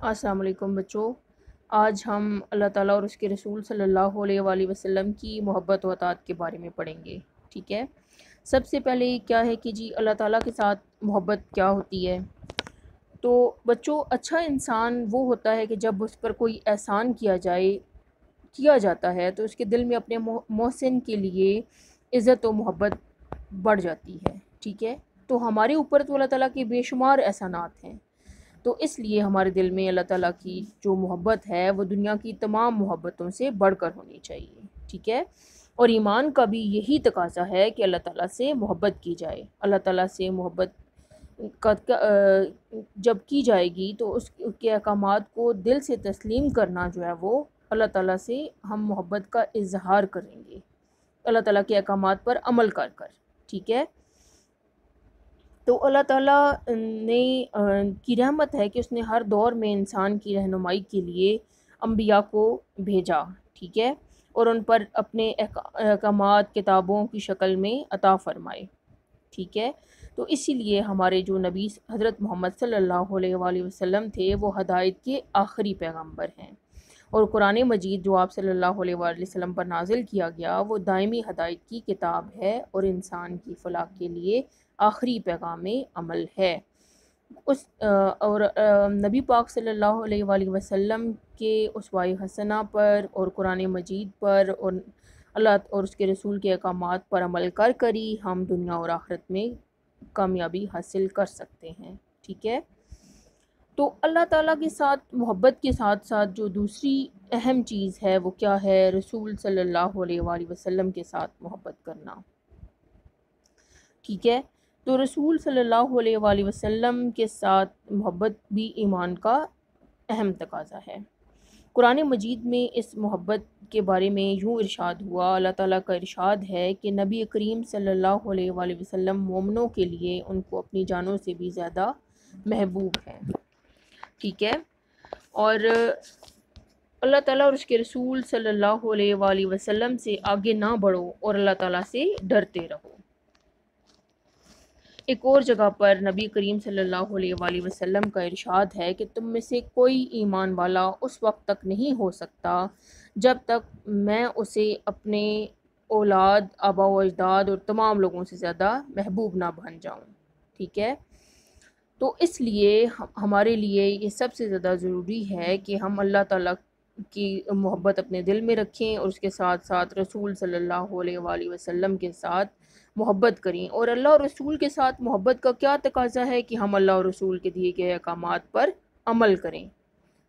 السلام علیکم بچوں۔ آج ہم اللہ تعالیٰ اور اس کے رسول صلی اللہ علیہ وآلہ وسلم کی محبت و اطاعت کے بارے میں پڑھیں گے، ٹھیک ہے۔ سب سے پہلے کیا ہے کہ جی اللہ تعالیٰ کے ساتھ محبت کیا ہوتی ہے؟ تو بچوں، اچھا انسان وہ ہوتا ہے کہ جب اس پر کوئی احسان کیا جاتا ہے تو اس کے دل میں اپنے محسن کے لیے عزت و محبت بڑھ جاتی ہے، ٹھیک ہے۔ تو ہمارے اوپر تو اللہ تعالیٰ کے بے شمار احسانات ہیں، تو اس لیے ہمارے دل میں اللہ تعالیٰ کی جو محبت ہے وہ دنیا کی تمام محبتوں سے بڑھ کر ہونی چاہیے، ٹھیک ہے۔ اور ایمان کا بھی یہی تقاضا ہے کہ اللہ تعالیٰ سے محبت کی جائے۔ اللہ تعالیٰ سے محبت جب کی جائے گی تو اس کے احکامات کو دل سے تسلیم کرنا جو ہے وہ اللہ تعالیٰ سے ہم محبت کا اظہار کریں گے، اللہ تعالیٰ کے احکامات پر عمل کر کر، ٹھیک ہے۔ تو اللہ تعالیٰ نے کی رحمت ہے کہ اس نے ہر دور میں انسان کی رہنمائی کے لیے انبیاء کو بھیجا، ٹھیک ہے، اور ان پر اپنے احکامات کتابوں کی شکل میں عطا فرمائے، ٹھیک ہے۔ تو اسی لیے ہمارے جو نبی حضرت محمد صلی اللہ علیہ وآلہ وسلم تھے وہ ہدایت کے آخری پیغمبر ہیں، اور قرآن مجید جو آپ صلی اللہ علیہ وآلہ وسلم پر نازل کیا گیا وہ دائمی ہدایت کی کتاب ہے اور انسان کی فلاح کے لیے آخری پیغام عمل ہے۔ اور نبی پاک صلی اللہ علیہ وآلہ وسلم کے اسوہ حسنہ پر اور قرآن مجید پر اور اللہ اور اس کے رسول کے احکامات پر عمل کر کر ہی ہم دنیا اور آخرت میں کامیابی حاصل کر سکتے ہیں، ٹھیک ہے۔ تو اللہ تعالیٰ کے ساتھ محبت کے ساتھ ساتھ جو دوسری اہم چیز ہے وہ کیا ہے؟ رسول صلی اللہ علیہ وآلہ وسلم کے ساتھ محبت کرنا، ٹھیک ہے۔ تو رسول صلی اللہ علیہ وآلہ وسلم کے ساتھ محبت بھی ایمان کا اہم تقاضا ہے۔ قرآن مجید میں اس محبت کے بارے میں یوں ارشاد ہوا، اللہ تعالیٰ کا ارشاد ہے کہ نبی کریم صلی اللہ علیہ وآلہ وسلم مومنوں کے لیے ان کو اپنی جانوں سے بھی زیادہ محبوب ہیں، ٹھیک ہے۔ اور اللہ تعالیٰ اور اس کے رسول صلی اللہ علیہ وآلہ وسلم سے آگے نہ بڑھو اور اللہ تعالیٰ سے ڈرتے رہو۔ ایک اور جگہ پر نبی کریم صلی اللہ علیہ وآلہ وسلم کا ارشاد ہے کہ تم میں سے کوئی ایمان والا اس وقت تک نہیں ہو سکتا جب تک میں اسے اپنے اولاد، آبا و اجداد اور تمام لوگوں سے زیادہ محبوب نہ بن جاؤں، ٹھیک ہے۔ تو اس لیے ہمارے لیے یہ سب سے زیادہ ضروری ہے کہ ہم اللہ تعالیٰ کی محبت اپنے دل میں رکھیں اور اس کے ساتھ ساتھ رسول صلی اللہ علیہ وآلہ وسلم کے ساتھ محبت کریں۔ اور اللہ اور رسول کے ساتھ محبت کا کیا تقاضا ہے کہ ہم اللہ اور رسول کے دیے گئے احکامات پر عمل کریں،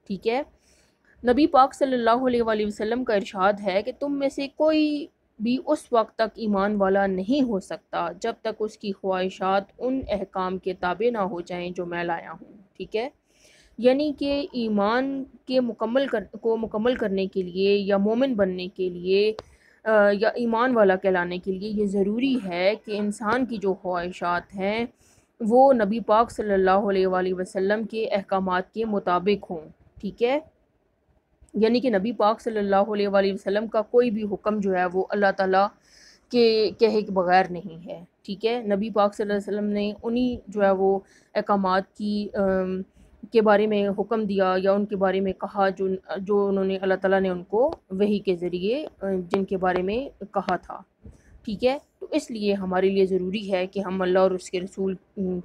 ٹھیک ہے۔ نبی پاک صلی اللہ علیہ وآلہ وسلم کا ارشاد ہے کہ تم میں سے کوئی بھی اس وقت تک ایمان والا نہیں ہو سکتا جب تک اس کی خواہشات ان احکام کے تابع نہ ہو جائیں جو میں لایا ہوں، ٹھیک ہے۔ یعنی کہ ایمان کے مکمل کرنے کے لیے یا مومن بننے کے لیے یا ایمان والا کہلانے کے لیے یہ ضروری ہے کہ انسان کی جو خواہشات ہیں وہ نبی پاک صلی اللہ علیہ وآلہ وسلم کے احکامات کے مطابق ہوں، ٹھیک ہے۔ یعنی کہ نبی پاک صلی اللہ علیہ وآلہ وسلم کا کوئی بھی حکم جو ہے وہ اللہ تعالیٰ کے کہے کے بغیر نہیں ہے، ٹھیک ہے۔ نبی پاک صلی اللہ علیہ وسلم نے انہی جو ہے وہ احکامات کے بارے میں حکم دیا یا ان کے بارے میں کہا جو انہوں نے اللہ تعالیٰ نے ان کو وحی کے ذریعے جن کے بارے میں کہا تھا، ٹھیک ہے۔ تو اس لیے ہمارے لیے ضروری ہے کہ ہم اللہ اور اس کے رسول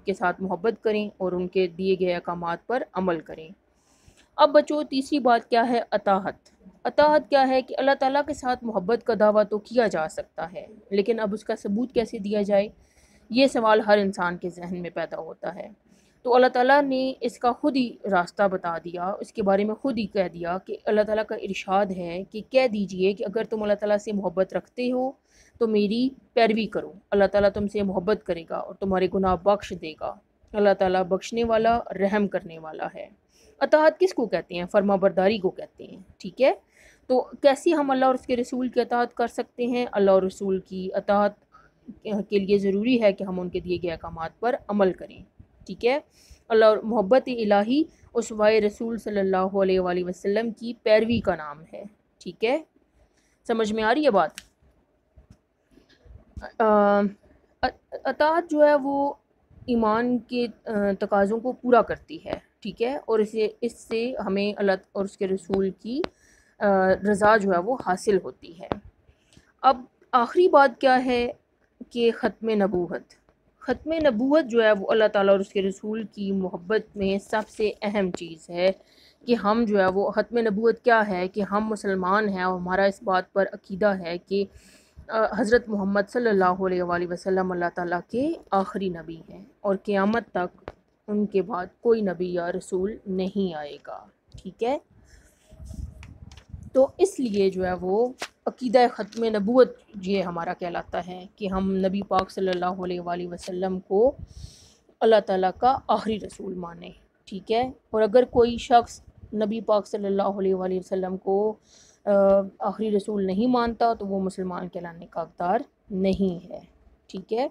کے ساتھ محبت کریں اور ان کے دیے گئے احکامات پر عمل کریں۔ اب بچوں، تیسری بات کیا ہے؟ اطاعت۔ اطاعت کیا ہے کہ اللہ تعالیٰ کے ساتھ محبت کا دعویٰ تو کیا جا سکتا ہے، لیکن اب اس کا ثبوت کیسے دیا جائے؟ یہ سوال ہر انسان کے ذہن میں پیدا ہوتا ہے۔ تو اللہ تعالیٰ نے اس کا خود ہی راستہ بتا دیا، اس کے بارے میں خود ہی کہہ دیا کہ اللہ تعالیٰ کا ارشاد ہے کہ کہہ دیجئے کہ اگر تم اللہ تعالیٰ سے محبت رکھتے ہو تو میری پیروی کرو، اللہ تعالیٰ تم سے محبت کرے گا اور تمہارے گناہ بخش دے گا۔ اللہ تعالیٰ بخشنے والا، رحم کرنے والا ہے۔ اطاعت کس کو کہتے ہیں؟ فرما برداری کو کہتے ہیں، ٹھیک ہے۔ تو کیسے ہم اللہ اور اس کے رسول کی اطاعت کر سکتے ہیں؟ اللہ اور رسول کی اطاعت کے لیے ضروری ہے کہ ہم ان کے دیے گئے احکامات پر عمل کریں، ٹھیک ہے۔ اللہ اور محبت الہی اسوہ رسول صلی اللہ علیہ وآلہ وسلم کی پیروی کا نام ہے، ٹھیک ہے۔ سمجھ میں آ رہی ہے بات؟ اطاعت جو ہے وہ ایمان کے تقاضوں کو پورا کرتی ہے، ٹھیک ہے، اور اس سے ہمیں اللہ اور اس کے رسول کی رضا جو ہے وہ حاصل ہوتی ہے۔ اب آخری بات کیا ہے کہ ختم نبوت۔ ختم نبوت جو ہے وہ اللہ تعالیٰ اور اس کے رسول کی محبت میں سب سے اہم چیز ہے کہ ہم جو ہے وہ ختم نبوت کیا ہے کہ ہم مسلمان ہیں اور ہمارا اس بات پر عقیدہ ہے کہ حضرت محمد صلی اللہ علیہ وآلہ وسلم اللہ تعالیٰ کے آخری نبی ہیں اور قیامت تک ان کے بعد کوئی نبی یا رسول نہیں آئے گا، ٹھیک ہے۔ تو اس لیے جو ہے وہ عقیدہ ختم نبوت یہ ہمارا کہلاتا ہے کہ ہم نبی پاک صلی اللہ علیہ وآلہ وسلم کو اللہ تعالیٰ کا آخری رسول مانیں، ٹھیک ہے۔ اور اگر کوئی شخص نبی پاک صلی اللہ علیہ وآلہ وسلم کو آخری رسول نہیں مانتا تو وہ مسلمان کہلانے کا حقدار نہیں ہے، ٹھیک ہے۔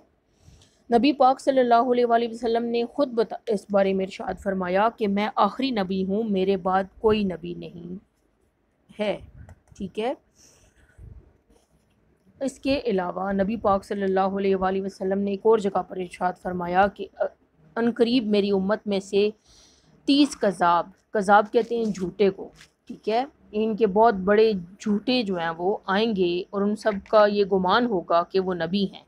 نبی پاک صلی اللہ علیہ وآلہ وسلم نے خود اس بارے میں ارشاد فرمایا کہ میں آخری نبی ہوں، میرے بعد کوئی نبی نہیں ہے، ٹھیک ہے۔ اس کے علاوہ نبی پاک صلی اللہ علیہ وآلہ وسلم نے ایک اور جگہ پر ارشاد فرمایا کہ عنقریب میری امت میں سے 30 کذاب کہتے ہیں جھوٹے کو، ٹھیک ہے، ان کے بہت بڑے جھوٹے جو ہیں وہ آئیں گے اور ان سب کا یہ گمان ہوگا کہ وہ نبی ہیں،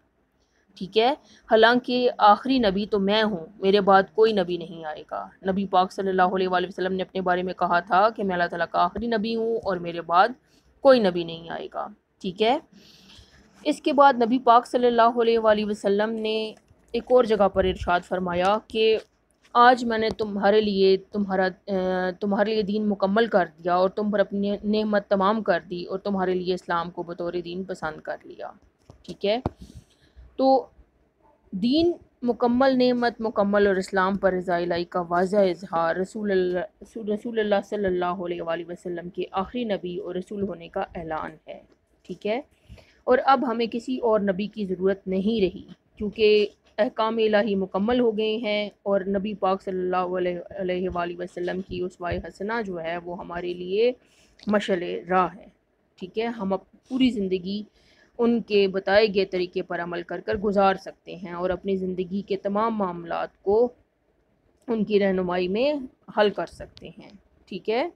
ٹھیک ہے، حالانکہ آخری نبی تو میں ہوں، میرے بعد کوئی نبی نہیں آئے گا۔ نبی پاک صلی اللہ علیہ وآلہ وسلم نے اپنے بارے میں کہا تھا کہ میں اللہ تعالیٰ کا آخری نبی ہوں اور میرے بعد کوئی نبی نہیں آئے گا، ٹھیک ہے۔ اس کے بعد نبی پاک صلی اللہ علیہ وآلہ وسلم نے ایک اور جگہ پر ارشاد فرمایا کہ آج میں نے تمہارے لیے دین مکمل کر دیا اور تم پر اپنی نعمت تمام کر دی اور تمہارے لیے اسلام کو بطور دین پسند کر لیا، ٹھیک ہے۔ تو دین مکمل، نعمت مکمل اور اسلام پر رضا الہی کا واضح اظہار رسول اللہ صلی اللہ علیہ وآلہ وسلم کے آخری نبی اور رسول ہونے کا اعلان ہے، ٹھیک ہے۔ اور اب ہمیں کسی اور نبی کی ضرورت نہیں رہی کیونکہ احکام الہی مکمل ہو گئے ہیں اور نبی پاک صلی اللہ علیہ وآلہ وسلم کی اسوہ حسنہ جو ہے وہ ہمارے لیے مشعل راہ ہے، ٹھیک ہے۔ ہم پوری زندگی ان کے بتائے گئے طریقے پر عمل کر گزار سکتے ہیں اور اپنی زندگی کے تمام معاملات کو ان کی رہنمائی میں حل کر سکتے ہیں، ٹھیک ہے۔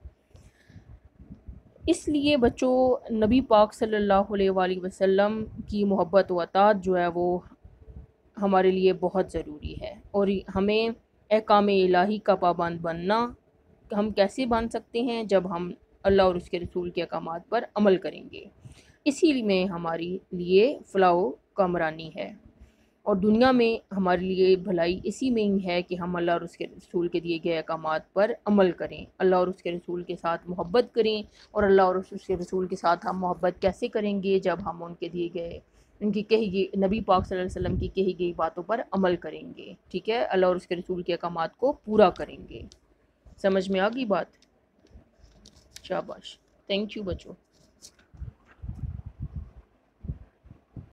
اس لیے بچوں، نبی پاک صلی اللہ علیہ وآلہ وسلم کی محبت و اطاعت جو ہے وہ ہمارے لیے بہت ضروری ہے، اور ہمیں احکام الہی کا پابند بننا ہم کیسے بن سکتے ہیں؟ جب ہم اللہ اور اس کے رسول کے احکامات پر عمل کریں گے، اسی میں ہماری لیے فلاح و کامرانی ہے اور دنیا میں ہمارے لیے بھلائی اسی میں ہی ہے کہ ہم اللہ اور اس کے رسول کے دیے گئے احکامات پر عمل کریں، اللہ اور اس کے رسول کے ساتھ محبت کریں۔ اور اللہ اور اس کے رسول کے ساتھ ہم محبت کیسے کریں گے؟ جب ہم ان کے دیے گئے، ان کی کہی گئی، نبی پاک صلی اللہ علیہ وسلم کی کہی گئی باتوں پر عمل کریں گے، ٹھیک ہے، اللہ اور اس کے رسول کے احکامات کو پورا کریں گے۔ سمجھ میں آ گئی بات؟ شاباش، تھینک یو بچوں۔